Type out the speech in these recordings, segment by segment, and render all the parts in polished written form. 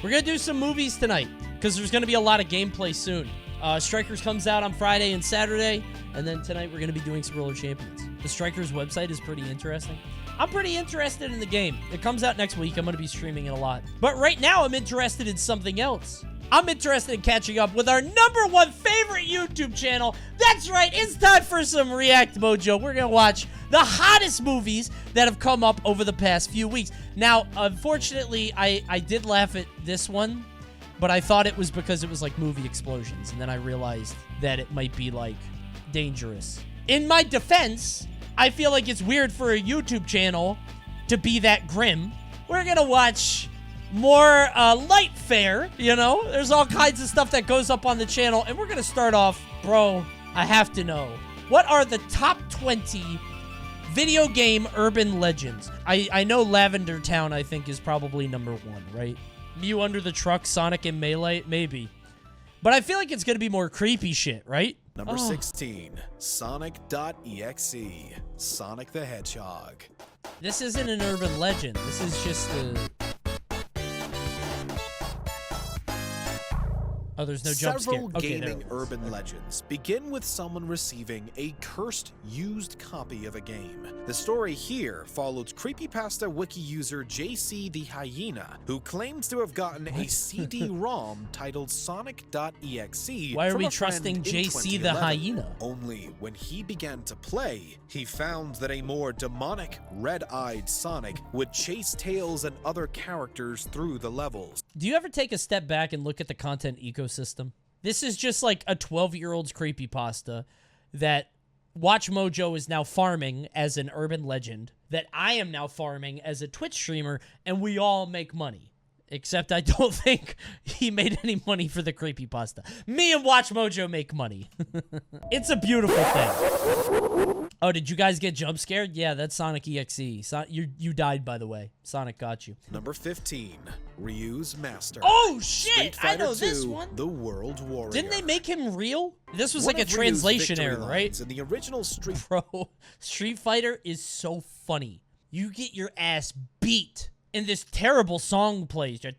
We're going to do some movies tonight because there's going to be a lot of gameplay soon. Strikers comes out on Friday and Saturday, and then tonight we're going to be doing some Roller Champions. The Strikers website is pretty interesting. I'm pretty interested in the game. It comes out next week. I'm going to be streaming it a lot. But right now, I'm interested in something else. I'm interested in catching up with our #1 favorite YouTube channel. That's right, it's time for some React Mojo. We're going to watch the hottest movies that have come up over the past few weeks. Now, unfortunately, I did laugh at this one, but I thought it was because it was like movie explosions, and then I realized that it might be like dangerous. In my defense, I feel like it's weird for a YouTube channel to be that grim. We're going to watch more light fare, you know? There's all kinds of stuff that goes up on the channel, and we're gonna start off, bro, I have to know. What are the top 20 video game urban legends? I know Lavender Town, I think, is probably #1, right? Mew Under the Truck, Sonic and Melee, maybe. But I feel like it's gonna be more creepy shit, right? Number 16, SONIC.EXE, Sonic the Hedgehog. This isn't an urban legend. This is just a... Oh, there's no jump scare. Several gaming urban legends begin with someone receiving a cursed used copy of a game. The story here followed creepypasta wiki user JC the Hyena, who claims to have gotten a CD-ROM titled Sonic.EXE. Why are we trusting JC the Hyena? Only when he began to play, he found that a more demonic, red-eyed Sonic would chase Tails and other characters through the levels. Do you ever take a step back and look at the content ecosystem? This is just like a 12-year-old's creepypasta that WatchMojo is now farming as an urban legend, that I am now farming as a Twitch streamer, and we all make money. Except I don't think he made any money for the creepypasta. Me and WatchMojo make money. It's a beautiful thing. Oh, did you guys get jump scared? Yeah, that's Sonic.EXE. You died, by the way. Sonic got you. Number 15, Ryu's Master. Oh, shit! I know this one. The World Warrior. Didn't they make him real? This was like a translation error, right? In the original Bro, Street Fighter is so funny. You get your ass beat, and this terrible song plays, and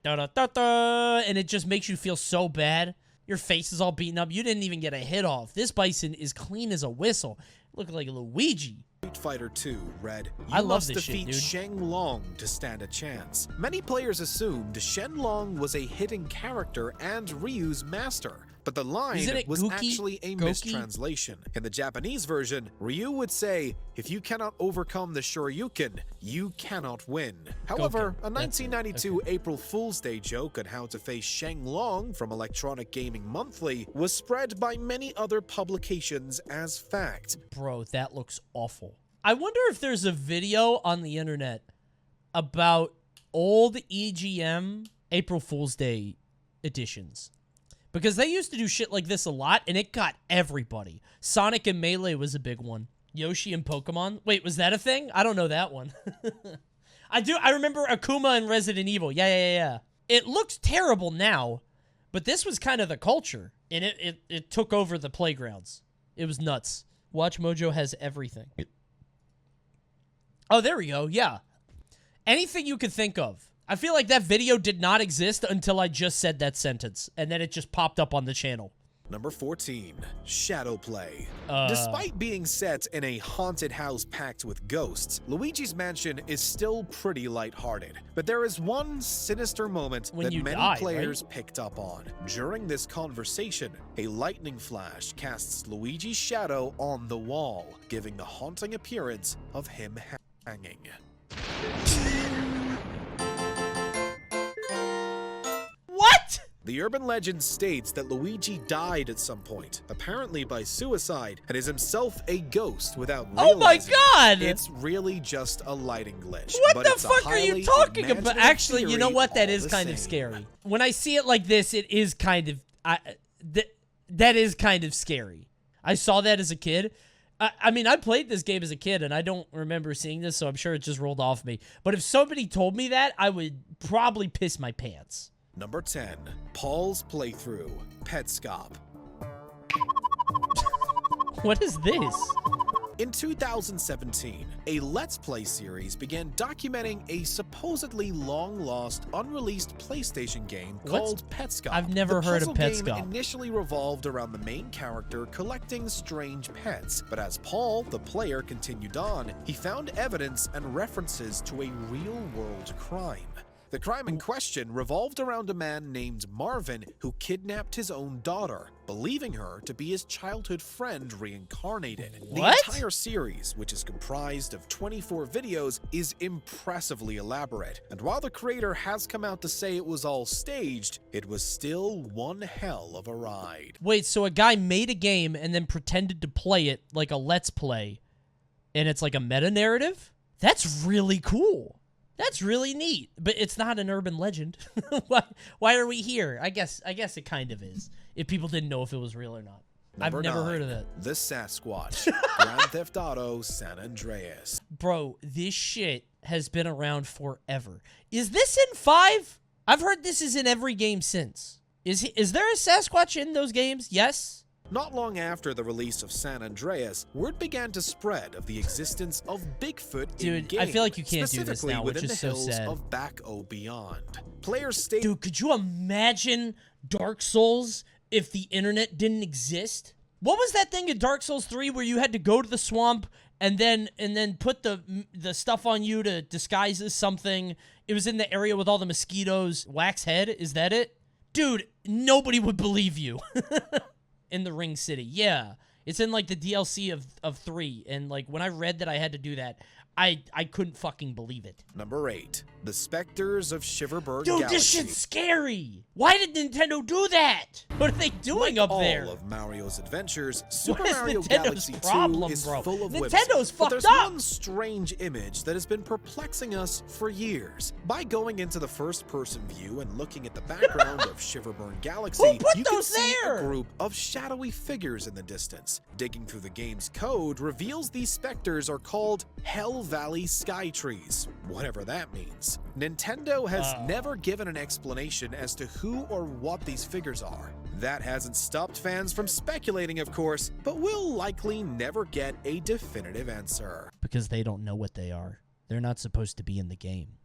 it just makes you feel so bad. Your face is all beaten up. You didn't even get a hit off. This Bison is clean as a whistle. Looking like a Luigi. Street Fighter 2 read, I love must this shit, defeat dude. Shenlong to stand a chance. Many players assumed Shenlong was a hidden character and Ryu's master, but the line was actually a mistranslation. In the Japanese version, Ryu would say, "If you cannot overcome the Shoryuken, you cannot win." However, a 1992 April Fool's Day joke on how to face Shenlong from Electronic Gaming Monthly was spread by many other publications as fact. Bro, that looks awful. I wonder if there's a video on the internet about old EGM April Fool's Day editions. Because they used to do shit like this a lot, and it got everybody. Sonic and Melee was a big one. Yoshi and Pokemon. Wait, was that a thing? I don't know that one. I remember Akuma and Resident Evil. Yeah. It looks terrible now, but this was kind of the culture, and it took over the playgrounds. It was nuts. WatchMojo has everything. Oh, there we go. Yeah. Anything you could think of. I feel like that video did not exist until I just said that sentence, and then it just popped up on the channel. Number 14, Shadowplay. Despite being set in a haunted house packed with ghosts, Luigi's Mansion is still pretty lighthearted. But there is one sinister moment that many players picked up on. During this conversation, a lightning flash casts Luigi's shadow on the wall, giving the haunting appearance of him hanging. What? The urban legend states that Luigi died at some point, apparently by suicide, and is himself a ghost without realizing. Oh my god! It's really just a lighting glitch. What the fuck are you talking about? Actually, you know what? That is kind of scary. When I see it like this, it is kind of... that is kind of scary. I saw that as a kid. I mean, I played this game as a kid, and I don't remember seeing this, so I'm sure it just rolled off me. But if somebody told me that, I would probably piss my pants. Number 10, Paul's Playthrough, Petscop. What is this? In 2017, a Let's Play series began documenting a supposedly long-lost, unreleased PlayStation game called Petscop. I've never heard of Petscop. The puzzle game initially revolved around the main character collecting strange pets, but as Paul, the player, continued on, he found evidence and references to a real-world crime. The crime in question revolved around a man named Marvin who kidnapped his own daughter, believing her to be his childhood friend reincarnated. What? The entire series, which is comprised of 24 videos, is impressively elaborate, and while the creator has come out to say it was all staged, it was still one hell of a ride. Wait, so a guy made a game and then pretended to play it like a Let's Play, and it's like a meta-narrative? That's really cool. That's really neat, but it's not an urban legend. Why are we here? I guess it kind of is, if people didn't know if it was real or not. I've never heard of it. The SASQUATCH, Grand Theft Auto San Andreas. Bro, this shit has been around forever. Is this in 5? I've heard this is in every game since. Is there a Sasquatch in those games? Yes? Not long after the release of San Andreas, word began to spread of the existence of Bigfoot in game, I feel like you can't do this now, which within is the so hills sad. of Back-O Beyond. Players stated, Dude, could you imagine Dark Souls if the internet didn't exist? What was that thing in Dark Souls 3 where you had to go to the swamp and then put the stuff on you to disguise as something? It was in the area with all the mosquitoes. Wax Head, is that it? Dude, nobody would believe you. In the Ring City, yeah. It's in, like, the DLC of 3, and, like, when I read that I had to do that, I couldn't fucking believe it. Number 8. The Specters of Shiverburg Dude, Galaxy. this shit's scary! Why did Nintendo do that? What are they doing up there? All of Mario's adventures, Super What is Mario Nintendo's Galaxy 2 problem, is bro? full of Nintendo's whimsy. But there's fucked up! one strange image that has been perplexing us for years. By going into the first-person view and looking at the background of Shiverburg Galaxy, Who put you can those see there? a group of shadowy figures in the distance. Digging through the game's code reveals these specters are called Hell Valley Sky Trees, whatever that means. Nintendo has never given an explanation as to who or what these figures are. That hasn't stopped fans from speculating, of course, but we'll likely never get a definitive answer. Because they don't know what they are. They're not supposed to be in the game.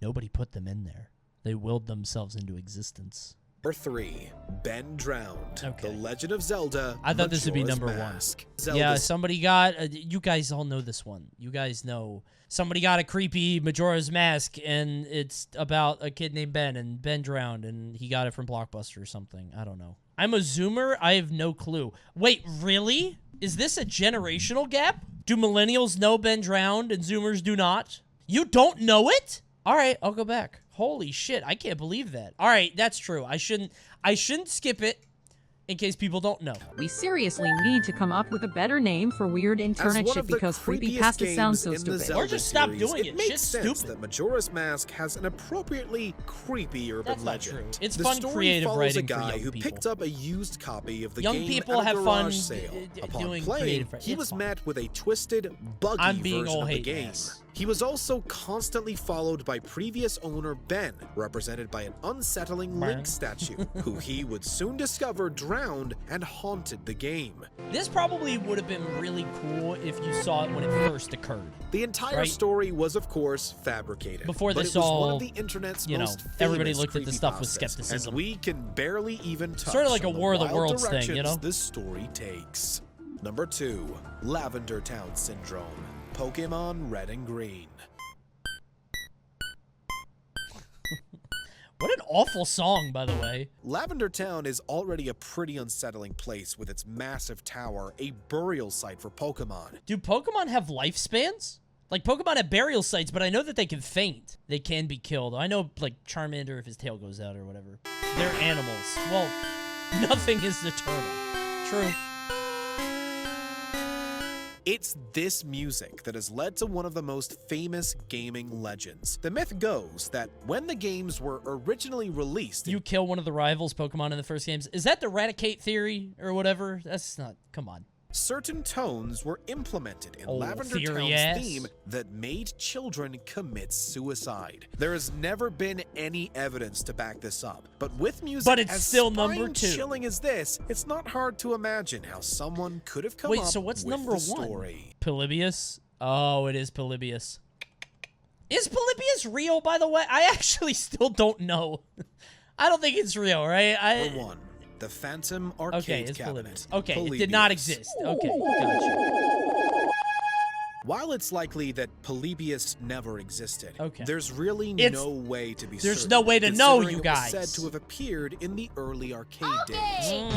Nobody put them in there. They willed themselves into existence. Number 3. Ben Drowned. Okay. The Legend of Zelda. I thought this would be Majora's number Mask. 1. Yeah, somebody got... you guys all know this one. You guys know. Somebody got a creepy Majora's Mask, and it's about a kid named Ben, and Ben drowned, and he got it from Blockbuster or something. I don't know. I'm a Zoomer. I have no clue. Wait, really? Is this a generational gap? Do millennials know Ben drowned, and Zoomers do not? You don't know it? All right, I'll go back. Holy shit, I can't believe that. All right, that's true. I shouldn't skip it in case people don't know. We seriously need to come up with a better name for weird internet shit because creepypasta sounds so stupid. Or just stop doing it. It makes Shit's sense stupid. that Majora's Mask has an appropriately creepy urban That's not legend. true. It's the fun, story creative follows writing a guy for young who people. picked up a used copy of the Young game people at a have garage fun sale. Upon doing playing, creative. he It's was fun. met with a twisted, buggy I'm being version all of the hate game. ass. He was also constantly followed by previous owner Ben, represented by an unsettling Link statue, who he would soon discover drowned and haunted the game. This probably would have been really cool if you saw it when it first occurred. The entire Right. story was, of course, fabricated. Before but this it was one all, of the internet's you know, most everybody famous looked at the stuff with creepypastas, skepticism. And we can barely even touch Sort of like a on War of the wild Worlds thing, you know? directions this story takes. Number 2. Lavender Town Syndrome. Pokemon Red and Green. What an awful song, by the way. Lavender Town is already a pretty unsettling place with its massive tower, a burial site for Pokemon. Do Pokemon have lifespans? Like, Pokemon have burial sites, but I know that they can faint. They can be killed. I know, like, Charmander, if his tail goes out or whatever. They're animals. Well, nothing is eternal. True. It's this music that has led to one of the most famous gaming legends. The myth goes that when the games were originally released... You kill one of the rivals Pokemon in the first games. Is that the Raticate theory or whatever? That's not... Come on. certain tones were implemented in Lavender Town's theme that made children commit suicide. There has never been any evidence to back this up, but with music as still number 2. Chilling as this, it's not hard to imagine how someone could have come up so what's with number the 1? Story. Polybius? Oh, it is Polybius. Is Polybius real, by the way? I actually still don't know. I don't think it's real, right? Number 1. The Phantom Arcade Cabinet. Okay, Polybius. it did not exist. Okay, gotcha. While it's likely that Polybius never existed, there's really no way to be certain. There's no way to know, you guys. It was said to have appeared in the early arcade days.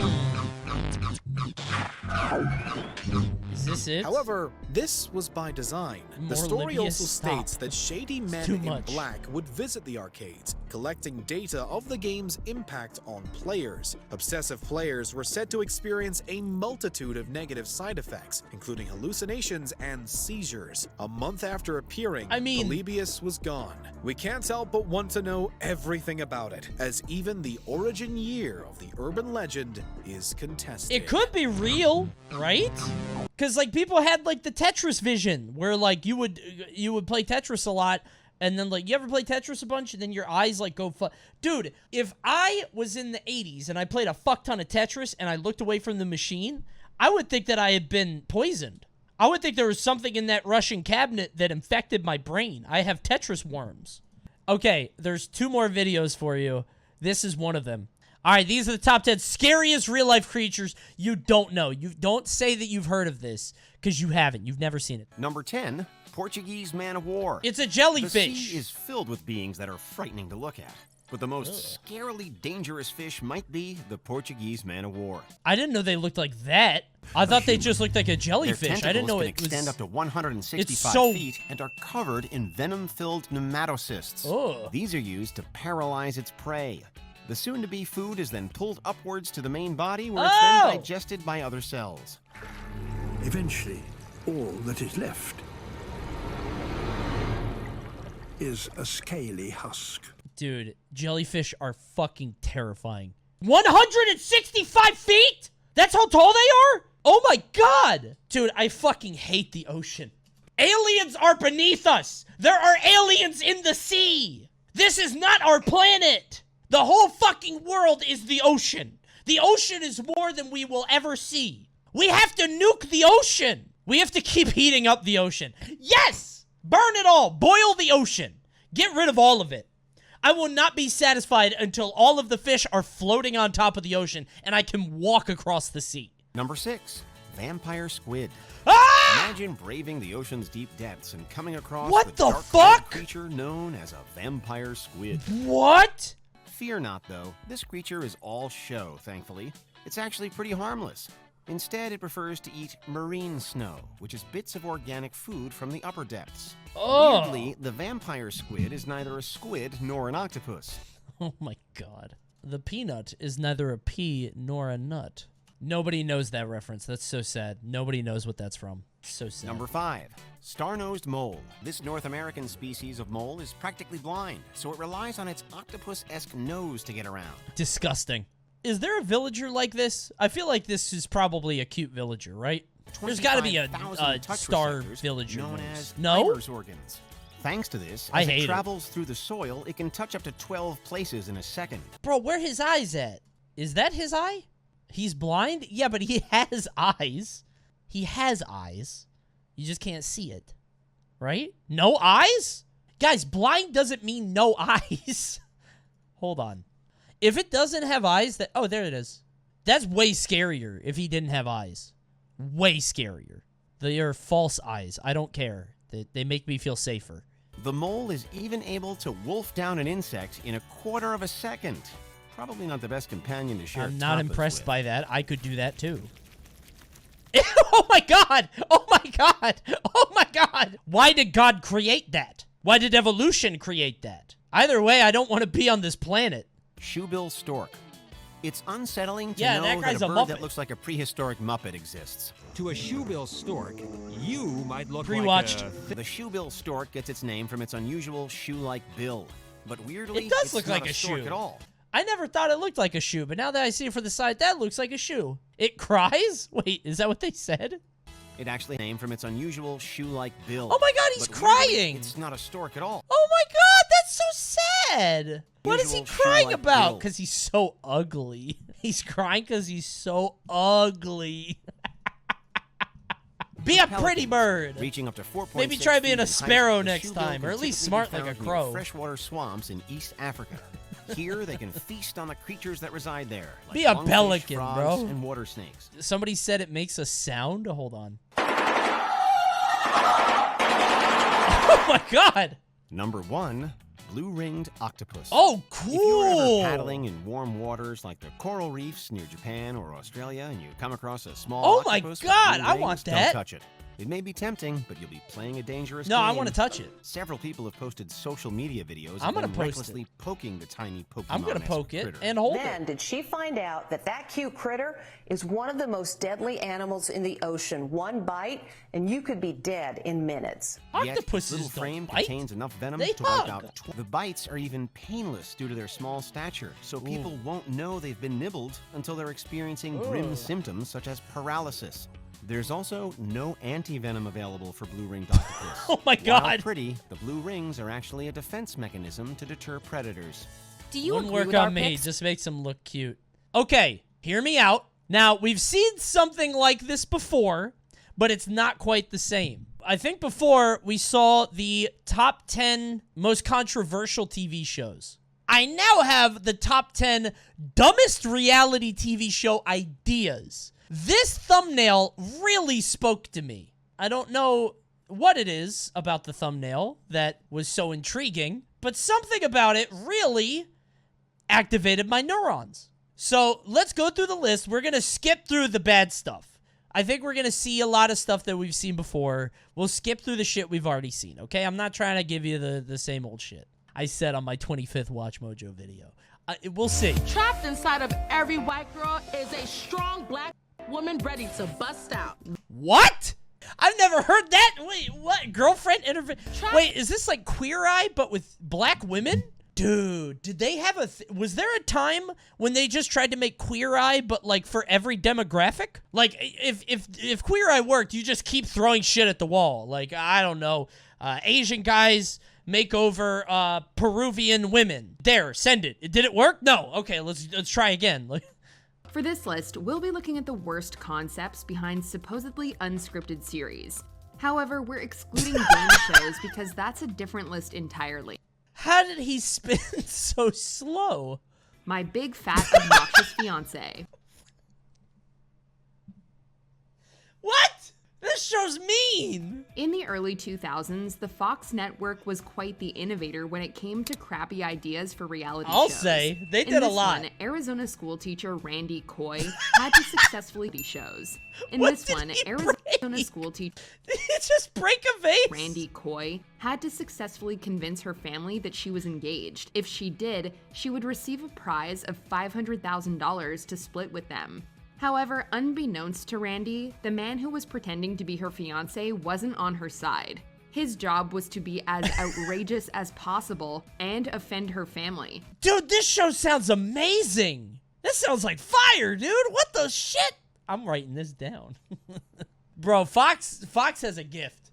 Is this it? However, this was by design. The story also states that shady men in black would visit the arcades, collecting data of the game's impact on players. Obsessive players were said to experience a multitude of negative side effects, including hallucinations and seizures. A month after appearing, Polybius was gone. We can't help but want to know everything about it, as even the origin year of the urban legend is contested. It could be real, right? Because, like, people had, like, the Tetris vision, where, like, you would play Tetris a lot, and then, like, you ever play Tetris a bunch, and then your eyes, like, go Dude, if I was in the 80s, and I played a fuck ton of Tetris, and I looked away from the machine, I would think that I had been poisoned. I would think there was something in that Russian cabinet that infected my brain. I have Tetris worms. Okay, there's 2 more videos for you. This is one of them. All right, these are the top 10 scariest real-life creatures you don't know. You don't say that you've heard of this, because you haven't. You've never seen it. Number 10, Portuguese man of war. It's a jellyfish. The sea is filled with beings that are frightening to look at. But the most scarily dangerous fish might be the Portuguese man of war. I didn't know they looked like that. I thought they just looked like a jellyfish. I didn't know it was... extend up to 165 feet and are covered in venom-filled nematocysts. Oh. These are used to paralyze its prey. The soon-to-be food is then pulled upwards to the main body, where it's then digested by other cells. Eventually, all that is left is a scaly husk. Dude, jellyfish are fucking terrifying. 165 feet? That's how tall they are? Oh my god! Dude, I fucking hate the ocean. Aliens are beneath us! There are aliens in the sea! This is not our planet! The whole fucking world is the ocean. The ocean is more than we will ever see. We have to nuke the ocean. We have to keep heating up the ocean. Yes! Burn it all. Boil the ocean. Get rid of all of it. I will not be satisfied until all of the fish are floating on top of the ocean and I can walk across the sea. Number 6, vampire squid. Ah! Imagine braving the ocean's deep depths and coming across what the dark fuck? Creature known as a vampire squid. What? Fear not, though. This creature is all show, thankfully. It's actually pretty harmless. Instead, it prefers to eat marine snow, which is bits of organic food from the upper depths. Oh. Weirdly, the vampire squid is neither a squid nor an octopus. Oh my god. The peanut is neither a pea nor a nut. Nobody knows that reference. That's so sad. Nobody knows what that's from. So sad. Number 5, star-nosed mole. This North American species of mole is practically blind, so it relies on its octopus-esque nose to get around. Disgusting. Is there a villager like this? I feel like this is probably a cute villager, right? There's got to be a star villager known as Iber's organs. Thanks to this, as it travels through the soil, it can touch up to 12 places in a second. Bro, where his eyes at? Is that his eye? He's blind? Yeah, but he has eyes. He has eyes. You just can't see it. Right? No eyes? Guys, blind doesn't mean no eyes. Hold on. If it doesn't have eyes, that... Oh, there it is. That's way scarier if he didn't have eyes. Way scarier. They are false eyes. I don't care. They make me feel safer. The mole is even able to wolf down an insect in 1/4 of a second. Probably not the best companion to share. I'm not impressed by that. I could do that too. Oh my god! Oh my god! Oh my god! Why did God create that? Why did evolution create that? Either way, I don't want to be on this planet. Shoebill stork. It's unsettling to know that guy's a a bird Muppet. that looks like a prehistoric Muppet exists. To a shoebill stork, you might look Pre-watched. like a... The shoebill stork gets its name from its unusual shoe-like bill. But weirdly, It does it's look not like a stork shoe. at all. I never thought it looked like a shoe, but now that I see it from the side, that looks like a shoe. It cries? Wait, is that what they said? It actually named from its unusual shoe-like bill. Oh my god, he's crying! It's not a stork at all. Oh my god, that's so sad! What is he crying about? Because he's so ugly. He's crying because he's so ugly. Be a pretty bird. Reaching up to 4.6 Maybe try being a sparrow height, next time, or at least smart like a crow. Freshwater swamps in East Africa. Here, they can feast on the creatures that reside there. Like Be a lungfish, pelican, frogs, bro. And water snakes. Somebody said it makes a sound. Hold on. Oh my god! Number 1, blue-ringed octopus. Oh, cool! If you're ever paddling in warm waters like the coral reefs near Japan or Australia and you come across a small octopus with god, blue I rings, want that. Don't touch it. It may be tempting, but you'll be playing a dangerous No, game. I want to touch it. Several people have posted social media videos I'm of them gonna post recklessly poking the tiny Pokemon. I'm gonna poke it critter. and hold Then it. did she find out that that cute critter is one of the most deadly animals in the ocean. One bite, and you could be dead in minutes. Yet, its little Octopuses frame don't bite. contains enough venom They to wipe hug. out. The bites are even painless due to their small stature, so people won't know they've been nibbled until they're experiencing grim symptoms such as paralysis. There's also no anti-venom available for blue-ringed octopus. Oh my While god! pretty, the blue rings are actually a defense mechanism to deter predators. Do you Wouldn't agree work with our on me. picks? Just makes him look cute. Okay, hear me out. Now, we've seen something like this before, but it's not quite the same. I think before we saw the top 10 most controversial TV shows. I now have the top 10 dumbest reality TV show ideas. This thumbnail really spoke to me. I don't know what it is about the thumbnail that was so intriguing, but something about it really activated my neurons. So let's go through the list. We're going to skip through the bad stuff. I think we're going to see a lot of stuff that we've seen before. We'll skip through the shit we've already seen, okay? I'm not trying to give you the same old shit I said on my 25th WatchMojo video. We'll see. Trapped inside of every white girl is a strong black woman ready to bust out. What? I've never heard that. Wait, what? Girlfriend interview? Wait, is this like Queer Eye but with black women? Dude, did they have a... was there a time when they just tried to make Queer Eye but like for every demographic? Like if Queer Eye worked, you just keep throwing shit at the wall. Like, I don't know, Asian guys make over Peruvian women. There, send it. Did it work? No. Okay, let's try again. For this list, we'll be looking at the worst concepts behind supposedly unscripted series. However, we're excluding game shows because that's a different list entirely. How did he spin so slow? My Big Fat Obnoxious Fiancé. What? This show's mean! In the early 2000s, the Fox network was quite the innovator when it came to crappy ideas for reality shows. I'll say, they did a lot. In this one, Arizona schoolteacher Randy Coy had to successfully shows. In this one, Arizona schoolteacher just break a vase. Randy Coy had to successfully convince her family that she was engaged. If she did, she would receive a prize of $500,000 to split with them. However, unbeknownst to Randy, the man who was pretending to be her fiancé wasn't on her side. His job was to be as outrageous as possible and offend her family. Dude, this show sounds amazing! This sounds like fire, dude! What the shit? I'm writing this down. Bro, Fox has a gift.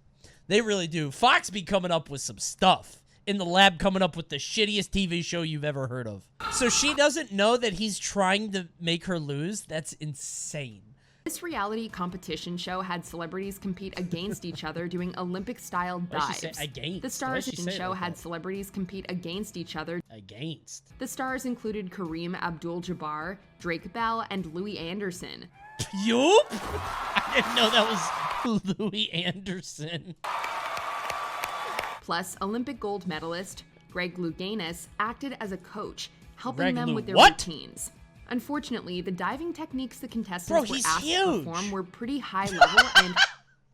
They really do. Fox be coming up with some stuff. In the lab coming up with the shittiest TV show you've ever heard of. So she doesn't know that he's trying to make her lose? That's insane. This reality competition show had celebrities compete against each other doing Olympic-style dives. The stars in the show had celebrities compete against each other. The stars included Kareem Abdul-Jabbar, Drake Bell, and Louis Anderson. Yup! I didn't know that was Louis Anderson. Plus, Olympic gold medalist Greg Louganis acted as a coach, helping them with their what? routines. Unfortunately, the diving techniques the contestants were asked huge. to perform were pretty high level and...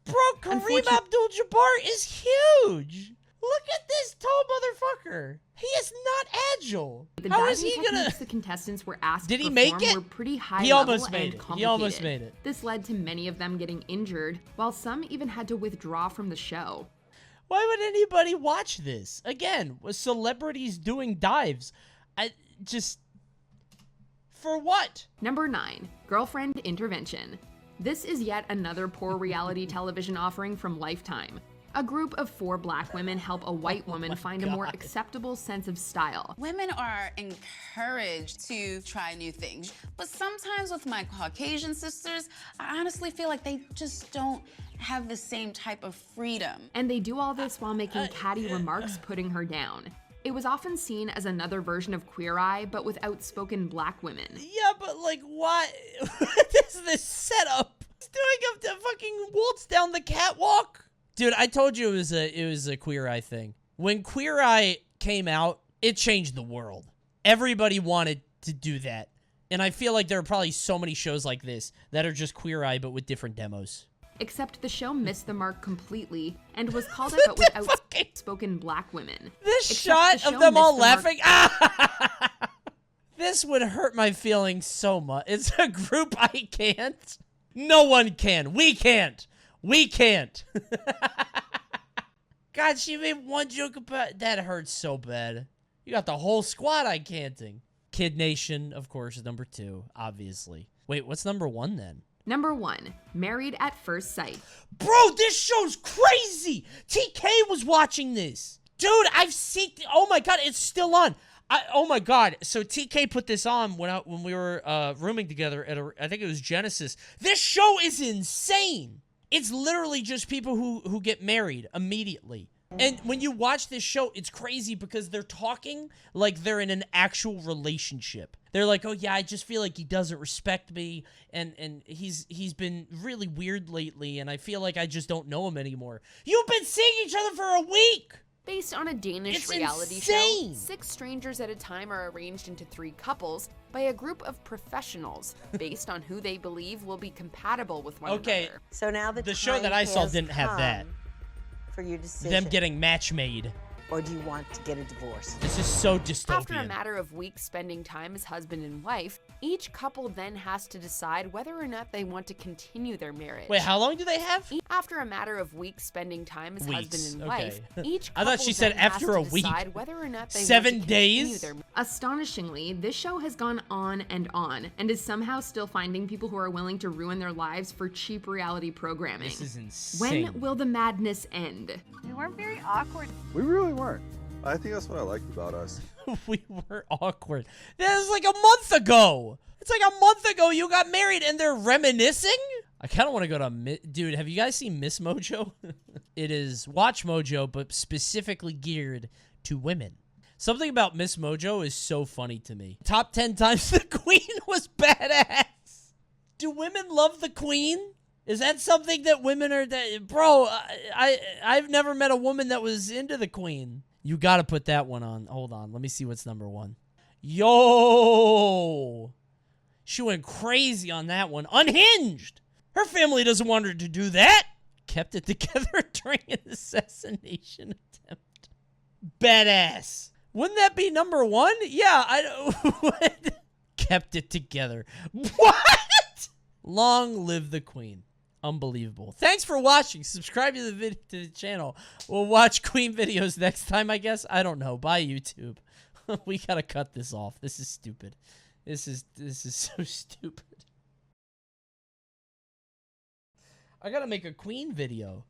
Bro, Kareem Abdul-Jabbar is huge! Look at this tall motherfucker! He is not agile! The How is diving he gonna... techniques the contestants were asked Did to he perform make it? were pretty high He level almost made and it. complicated. He almost made it. This led to many of them getting injured, while some even had to withdraw from the show. Why would anybody watch this? Again, with celebrities doing dives. For what? Number 9, girlfriend intervention. This is yet another poor reality television offering from Lifetime. A group of 4 black women help a white woman find a more acceptable sense of style. Women are encouraged to try new things, but sometimes with my Caucasian sisters, I honestly feel like they just don't have the same type of freedom. And they do all this while making catty remarks, putting her down. It was often seen as another version of Queer Eye, but with outspoken black women. Yeah, but like, what? What is this setup? He's doing a fucking waltz down the catwalk. Dude, I told you it was a Queer Eye thing. When Queer Eye came out, it changed the world. Everybody wanted to do that. And I feel like there are probably so many shows like this that are just Queer Eye, but with different demos. Except the show missed the mark completely and was called out with outspoken black women. This shot of them all laughing. This would hurt my feelings so much. It's a group I can't. No one can. We can't. We can't. God, she made one joke about that. Hurts so bad. You got the whole squad I canting. Kid Nation, of course, is number 2, obviously. Wait, what's number 1 then? Number 1, Married at First Sight. Bro, this show's crazy. TK was watching this. Dude, I've seen... Oh my God, it's still on. Oh my God. So TK put this on when we were rooming together at I think it was Genesis. This show is insane. It's literally just people who get married immediately. And when you watch this show, it's crazy because they're talking like they're in an actual relationship. They're like, oh yeah, I just feel like he doesn't respect me, and he's been really weird lately, and I feel like I just don't know him anymore. You've been seeing each other for a week! Based on a Danish reality insane. show, 6 strangers at a time are arranged into 3 couples by a group of professionals based on who they believe will be compatible with one another. So now the show that I saw didn't have that. For your decision. Them getting match made. Or do you want to get a divorce? This is so dystopian. After a matter of weeks spending time as husband and wife, each couple then has to decide whether or not they want to continue their marriage. Wait, how long do they have? After a matter of weeks spending time as husband and wife, each I thought she said after a week. Decide whether or not they 7 want to days? Their... Astonishingly, this show has gone on and is somehow still finding people who are willing to ruin their lives for cheap reality programming. This is insane. When will the madness end? We weren't very awkward. We really weren't. I think that's what I liked about us. We were awkward. That was like a month ago. It's like a month ago you got married and they're reminiscing? I kind of want to go to... Dude, have you guys seen Miss Mojo? It is WatchMojo, but specifically geared to women. Something about Miss Mojo is so funny to me. Top 10 times the Queen was badass. Do women love the Queen? Is that something that women are... Bro, I've never met a woman that was into the Queen. You gotta put that one on. Hold on. Let me see what's number 1. Yo! She went crazy on that one. Unhinged! Her family doesn't want her to do that. Kept it together during an assassination attempt. Badass. Wouldn't that be number 1? Yeah, I don't... Kept it together. What? Long live the Queen. Unbelievable. Thanks for watching. Subscribe to the channel. We'll watch Queen videos next time, I guess. I don't know. Bye, YouTube. We gotta cut this off. This is stupid. This is so stupid. I gotta make a Queen video.